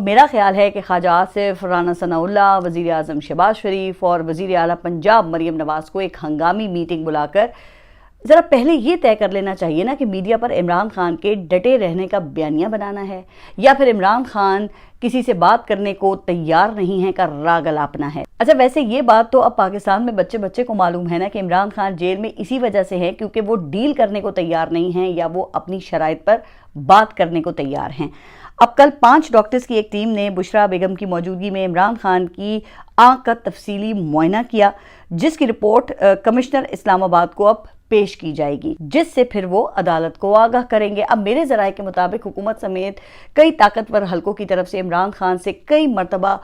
میرا خیال ہے کہ خواجہ آصف، رانا ثناء اللہ، وزیر اعظم شہباز شریف اور وزیر اعلیٰ پنجاب مریم نواز کو ایک ہنگامی میٹنگ بلا کر ذرا پہلے یہ طے کر لینا چاہیے نا کہ میڈیا پر عمران خان کے ڈٹے رہنے کا بیانیہ بنانا ہے یا پھر عمران خان کسی سے بات کرنے کو تیار نہیں ہے کا راگ الاپنا ہے۔ اچھا ویسے یہ بات تو اب پاکستان میں بچے کو معلوم ہے نا کہ عمران خان جیل میں اسی وجہ سے ہے کیونکہ وہ ڈیل کرنے کو تیار نہیں ہیں یا وہ اپنی شرائط پر بات کرنے کو تیار ہیں۔ اب کل 5 ڈاکٹرز کی ایک ٹیم نے بشرا بیگم کی موجودگی میں عمران خان کی آنکھ کا تفصیلی معائنہ کیا، جس کی رپورٹ کمشنر اسلام آباد کو اب پیش کی جائے گی، جس سے پھر وہ عدالت کو آگاہ کریں گے۔ اب میرے ذرائع کے مطابق حکومت سمیت کئی طاقتور حلقوں کی طرف سے عمران خان سے کئی مرتبہ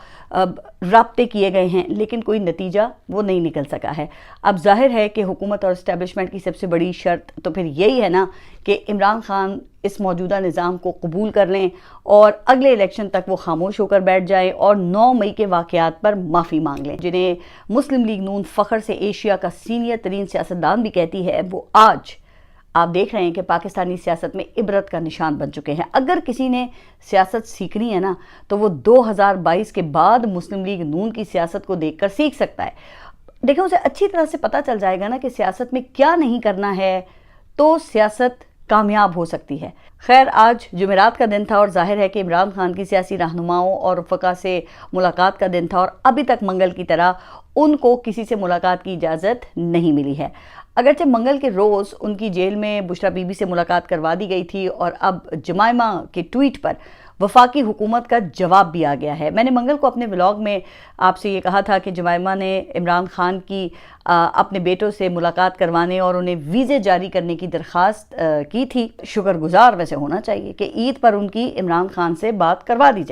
رابطے کیے گئے ہیں لیکن کوئی نتیجہ وہ نہیں نکل سکا ہے۔ اب ظاہر ہے کہ حکومت اور اسٹیبلشمنٹ کی سب سے بڑی شرط تو پھر یہی ہے نا کہ عمران خان اس موجودہ نظام کو قبول کر لیں اور اگلے الیکشن تک وہ خاموش ہو کر بیٹھ جائیں اور 9 مئی کے واقعات پر معافی مانگ لیں، جنہیں مسلم لیگ نون فخر سے ایشیا کا سینئر ترین سیاستدان بھی کہتی ہے۔ وہ آج آپ دیکھ رہے ہیں کہ پاکستانی سیاست میں عبرت کا نشان بن چکے ہیں۔ اگر کسی نے سیاست سیکھنی ہے نا تو وہ 2022 کے بعد مسلم لیگ نون کی سیاست کو دیکھ کر سیکھ سکتا ہے۔ دیکھیں اسے اچھی طرح سے پتہ چل جائے گا نا کہ سیاست میں کیا نہیں کرنا ہے تو سیاست کامیاب ہو سکتی ہے۔ خیر آج جمعرات کا دن تھا اور ظاہر ہے کہ عمران خان کی سیاسی رہنماؤں اور رفقا سے ملاقات کا دن تھا اور ابھی تک منگل کی طرح ان کو کسی سے ملاقات کی اجازت نہیں ملی ہے۔ اگرچہ منگل کے روز ان کی جیل میں بشرا بی بی سے ملاقات کروا دی گئی تھی اور اب جمائمہ کے ٹویٹ پر وفاقی حکومت کا جواب بھی آ گیا ہے۔ میں نے منگل کو اپنے ولاگ میں آپ سے یہ کہا تھا کہ جمائمہ نے عمران خان کی اپنے بیٹوں سے ملاقات کروانے اور انہیں ویزے جاری کرنے کی درخواست کی تھی۔ شکر گزار ویسے ہونا چاہیے کہ عید پر ان کی عمران خان سے بات کروا دی جائے۔